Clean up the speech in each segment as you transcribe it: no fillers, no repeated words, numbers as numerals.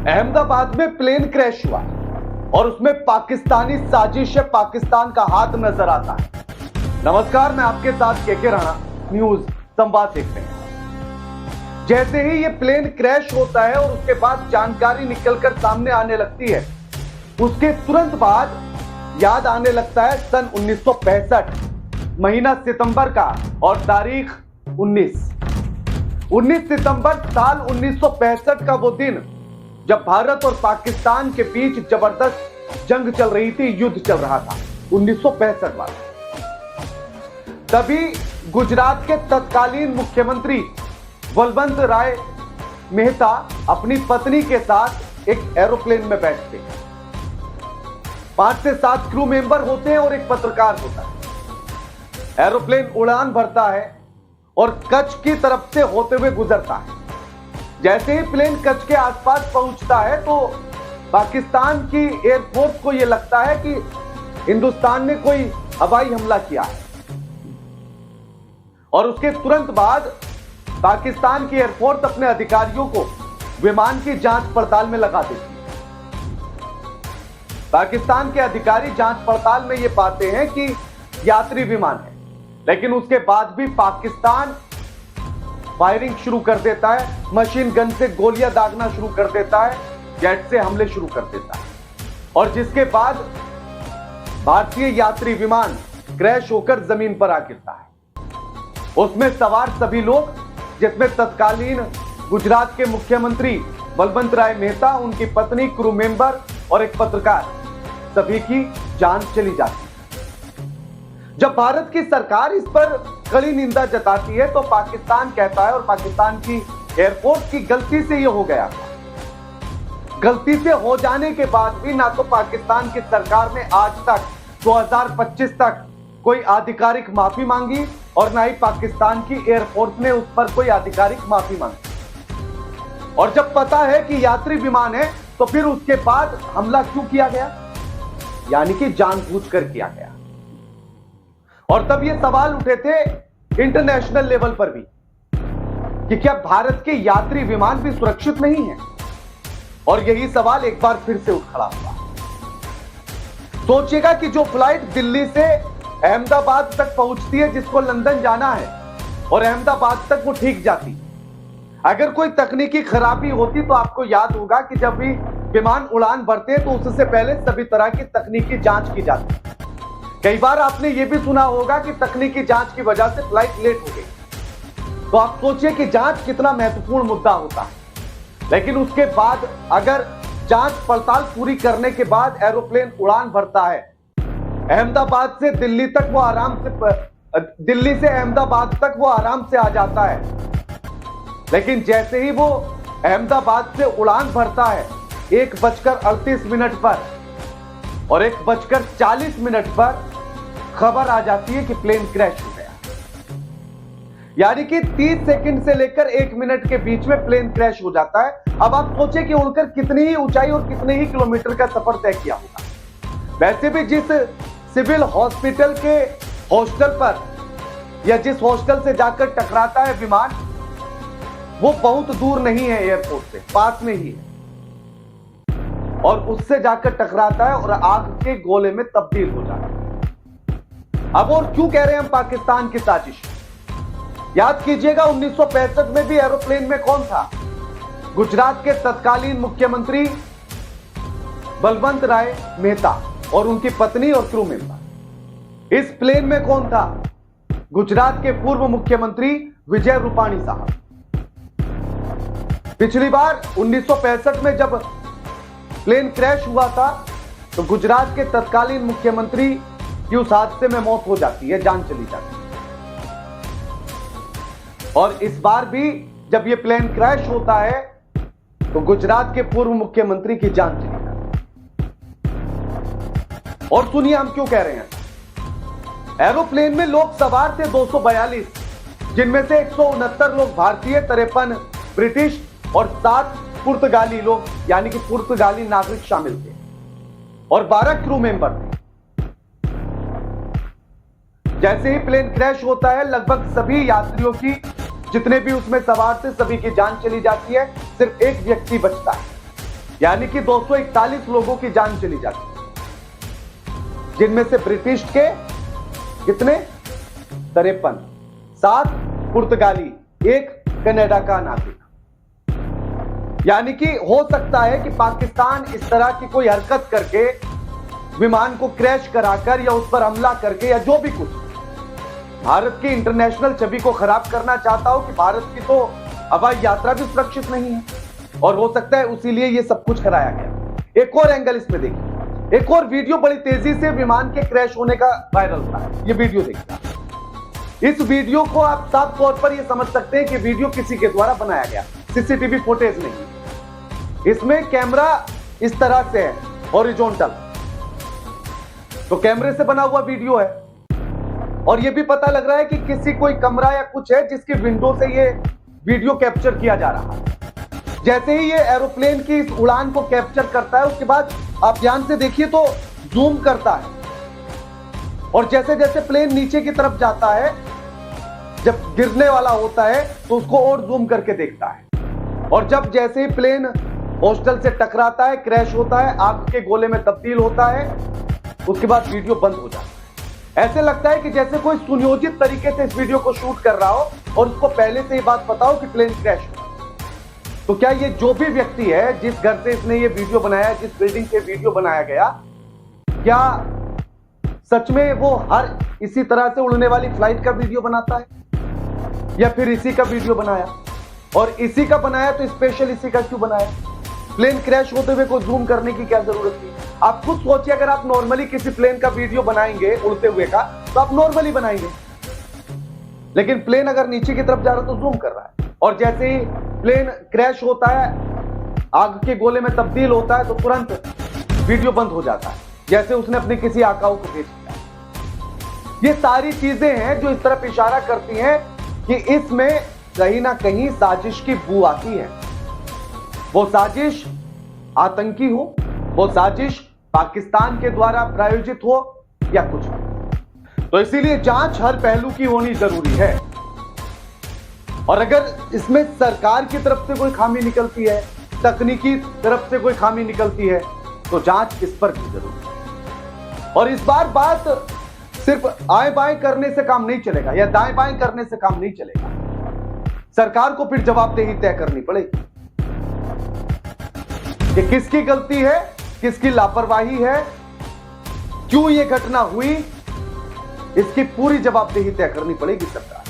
अहमदाबाद में plane crash हुआ और उसमें पाकिस्तानी साजिश है, पाकिस्तान का हाथ नजर आता है। नमस्कार, मैं आपके साथ के राणा, न्यूज संवाद देख रहे हैं। जैसे ही ये प्लेन क्रैश होता है और उसके बाद जानकारी निकलकर सामने आने लगती है, उसके तुरंत बाद याद आने लगता है सन 1965, महीना सितंबर का और तारीख 19 सितंबर साल 1965 का वो दिन जब भारत और पाकिस्तान के बीच जबरदस्त जंग चल रही थी, युद्ध चल रहा था 1965 वाला। तभी गुजरात के तत्कालीन मुख्यमंत्री बलवंत राय मेहता अपनी पत्नी के साथ एक एरोप्लेन में बैठते हैं। 5 से 7 क्रू मेंबर होते हैं और एक पत्रकार होता है। एरोप्लेन उड़ान भरता है और कच्छ की तरफ से होते हुए गुजरता है। जैसे ही प्लेन कच्छ के आसपास पहुंचता है तो पाकिस्तान की एयरफोर्स को यह लगता है कि हिंदुस्तान ने कोई हवाई हमला किया है और उसके तुरंत बाद पाकिस्तान की एयरफोर्स अपने अधिकारियों को विमान की जांच पड़ताल में लगा देती है। पाकिस्तान के अधिकारी जांच पड़ताल में यह पाते हैं कि यात्री विमान है, लेकिन उसके बाद भी पाकिस्तान फायरिंग शुरू कर देता है, मशीन गन से गोलियां दागना शुरू कर देता है, जेट से हमले शुरू कर देता है और जिसके बाद भारतीय यात्री विमान क्रैश होकर जमीन पर आ गिरता है। उसमें सवार सभी लोग, जिसमें तत्कालीन गुजरात के मुख्यमंत्री बलवंत राय मेहता, उनकी पत्नी, क्रू मेंबर और एक पत्रकार, सभी की जान चली जाती है। जब भारत की सरकार इस पर कड़ी निंदा जताती है तो पाकिस्तान कहता है, और पाकिस्तान की एयरफोर्स की गलती से यह हो गया। गलती से हो जाने के बाद भी ना तो पाकिस्तान की सरकार ने आज तक 2025 तक कोई आधिकारिक माफी मांगी और ना ही पाकिस्तान की एयरफोर्स ने उस पर कोई आधिकारिक माफी मांगी। और जब पता है कि यात्री विमान है तो फिर उसके बाद हमला क्यों किया गया, यानी कि जानबूझकर किया गया। और तब ये सवाल उठे थे इंटरनेशनल लेवल पर भी कि क्या भारत के यात्री विमान भी सुरक्षित नहीं है, और यही सवाल एक बार फिर से उठ खड़ा हुआ। सोचिएगा कि जो फ्लाइट दिल्ली से अहमदाबाद तक पहुंचती है, जिसको लंदन जाना है, और अहमदाबाद तक वो ठीक जाती, अगर कोई तकनीकी खराबी होती तो आपको याद होगा कि जब भी विमान उड़ान भरते हैं तो उससे पहले सभी तरह की तकनीकी जांच की जाती है। कई बार आपने यह भी सुना होगा कि तकनीकी जांच की वजह से फ्लाइट लेट हो गई। तो आप सोचिए कि जांच कितना महत्वपूर्ण मुद्दा होता है। लेकिन उसके बाद अगर जांच पड़ताल पूरी करने के बाद एरोप्लेन उड़ान भरता है, अहमदाबाद से दिल्ली तक वो आराम से, दिल्ली से अहमदाबाद तक वो आराम से आ जाता है, लेकिन जैसे ही वो अहमदाबाद से उड़ान भरता है 1:38 पर और 1:40 पर खबर आ जाती है कि प्लेन क्रैश हो गया। यानी कि 30 सेकंड से लेकर 1 मिनट के बीच में प्लेन क्रैश हो जाता है। अब आप सोचें कि उड़कर कितनी ही ऊंचाई और कितने ही किलोमीटर का सफर तय किया होगा। वैसे भी जिस सिविल हॉस्पिटल के हॉस्टल पर या जिस हॉस्टल से जाकर टकराता है विमान, वो बहुत दूर नहीं है, एयरपोर्ट से पास में ही है, और उससे जाकर टकराता है और आग के गोले में तब्दील हो जाता है। अब और क्यों कह रहे हैं हम पाकिस्तान की साजिश? याद कीजिएगा 1965 में भी एरोप्लेन में कौन था? गुजरात के तत्कालीन मुख्यमंत्री बलवंत राय मेहता और उनकी पत्नी और क्रू मेंबर। इस प्लेन में कौन था? गुजरात के पूर्व मुख्यमंत्री विजय रूपाणी साहब। पिछली बार 1965 में जब प्लेन क्रैश हुआ था तो गुजरात के तत्कालीन मुख्यमंत्री की उस हादसे में मौत हो जाती है, जान चली जाती है। और इस बार भी जब यह प्लेन क्रैश होता है तो गुजरात के पूर्व मुख्यमंत्री की जान चली जाती है। और सुनिए हम क्यों कह रहे हैं। एरोप्लेन में लोग सवार थे 242, जिनमें से 169 लोग भारतीय, 53 ब्रिटिश और 7 पुर्तगाली लोग, यानी कि पुर्तगाली नागरिक शामिल थे, और 12 क्रू मेंबर थे। जैसे ही प्लेन क्रैश होता है लगभग सभी यात्रियों की, जितने भी उसमें सवार थे, सभी की जान चली जाती है। सिर्फ एक व्यक्ति बचता है यानी कि 241 लोगों की जान चली जाती, जिनमें से ब्रिटिश के कितने 53, 7 पुर्तगाली, 1 कनाडा का नागरिक। यानी कि हो सकता है कि पाकिस्तान इस तरह की कोई हरकत करके विमान को क्रैश कराकर या उस पर हमला करके या जो भी कुछ भारत की इंटरनेशनल छवि को खराब करना चाहता हो कि भारत की तो हवाई यात्रा भी सुरक्षित नहीं है, और हो सकता है उसीलिए ये सब कुछ कराया गया। एक और एंगल इसमें देखिए, एक और वीडियो बड़ी तेजी से विमान के क्रैश होने का वायरल हो रहा है। ये वीडियो देखिए, इस वीडियो को आप साफ तौर पर ये समझ सकते हैं कि वीडियो किसी के द्वारा बनाया गया, सीसीटीवी फुटेज नहीं। इसमें कैमरा इस तरह से है, हॉरिजॉन्टल, तो कैमरे से बना हुआ वीडियो है, और ये भी पता लग रहा है कि किसी कोई कमरा या कुछ है जिसकी विंडो से ये वीडियो कैप्चर किया जा रहा है। जैसे ही ये एरोप्लेन की इस उड़ान को कैप्चर करता है, उसके बाद आप ध्यान से देखिए तो जूम करता है, और जैसे जैसे प्लेन नीचे की तरफ जाता है, जब गिरने वाला होता है तो उसको और जूम करके देखता है, और जब जैसे ही प्लेन हॉस्टल से टकराता है, क्रैश होता है, आग के गोले में तब्दील होता है, उसके बाद वीडियो बंद हो जाता है। ऐसे लगता है कि जैसे कोई सुनियोजित तरीके से इस वीडियो को शूट कर रहा हो और उसको पहले से ही बात पता हो कि प्लेन क्रैश हो। तो क्या ये जो भी व्यक्ति है, जिस घर से इसने ये वीडियो बनाया, जिस बिल्डिंग से वीडियो बनाया गया, क्या सच में वो हर इसी तरह से उड़ने वाली फ्लाइट का वीडियो बनाता है, या फिर इसी का वीडियो बनाया? और इसी का बनाया तो स्पेशल इसी का क्यों बनाया? प्लेन क्रैश होते हुए को जूम करने की क्या जरूरत थी? आप खुद सोचिए, अगर आप नॉर्मली किसी प्लेन का वीडियो बनाएंगे उड़ते हुए का, तो आप नॉर्मली बनाएंगे, लेकिन प्लेन अगर नीचे की तरफ जा रहा है तो जूम कर रहा है, और जैसे ही प्लेन क्रैश होता है, आग के गोले में तब्दील होता है, तो तुरंत वीडियो बंद हो जाता है, जैसे उसने अपने किसी आकाओं को भेज दिया। ये सारी चीजें हैं जो इस तरफ इशारा करती हैं कि इसमें कहीं ना कहीं साजिश की बू आती है। वो साजिश आतंकी हो, वो साजिश पाकिस्तान के द्वारा प्रायोजित हो, या कुछ हो। तो इसीलिए जांच हर पहलू की होनी जरूरी है, और अगर इसमें सरकार की तरफ से कोई खामी निकलती है, तकनीकी तरफ से कोई खामी निकलती है, तो जांच इस पर भी जरूरी है। और इस बार बात सिर्फ आए बाएं करने से काम नहीं चलेगा, या दाएं बाएं करने से काम नहीं चलेगा। सरकार को फिर जवाबदेही तय करनी पड़ेगी कि किसकी गलती है, किसकी लापरवाही है, क्यों यह घटना हुई, इसकी पूरी जवाबदेही तय करनी पड़ेगी सरकार।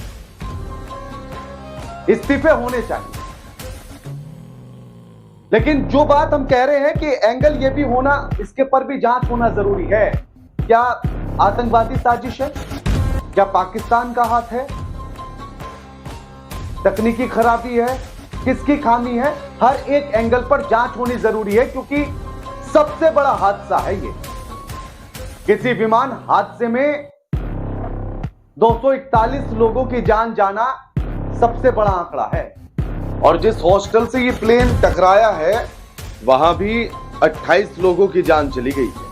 इस्तीफे होने चाहिए, लेकिन जो बात हम कह रहे हैं कि एंगल यह भी होना, इसके पर भी जांच होना जरूरी है। क्या आतंकवादी साजिश है? क्या पाकिस्तान का हाथ है? तकनीकी खराबी है? किसकी खामी है? हर एक एंगल पर जांच होनी जरूरी है, क्योंकि सबसे बड़ा हादसा है ये। किसी विमान हादसे में 241 लोगों की जान जाना सबसे बड़ा आंकड़ा है, और जिस हॉस्टल से ये प्लेन टकराया है वहां भी 28 लोगों की जान चली गई है,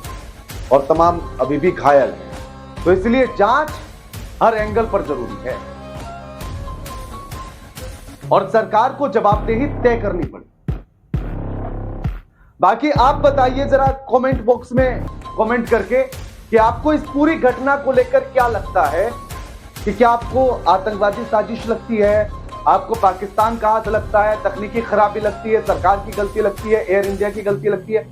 और तमाम अभी भी घायल हैं। तो इसलिए जांच हर एंगल पर जरूरी है, और सरकार को जवाबदेही तय करनी पड़ेगी। बाकी आप बताइए जरा कमेंट बॉक्स में कमेंट करके कि आपको इस पूरी घटना को लेकर क्या लगता है, कि क्या आपको आतंकवादी साजिश लगती है, आपको पाकिस्तान का हाथ लगता है, तकनीकी खराबी लगती है, सरकार की गलती लगती है, एयर इंडिया की गलती लगती है,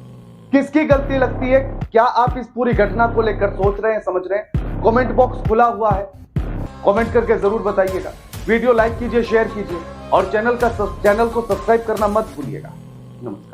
किसकी गलती लगती है? क्या आप इस पूरी घटना को लेकर सोच रहे हैं, समझ रहे हैं? कमेंट बॉक्स खुला हुआ है, कमेंट करके जरूर बताइएगा। वीडियो लाइक कीजिए, शेयर कीजिए, और चैनल को सब्सक्राइब करना मत भूलिएगा। नमस्कार।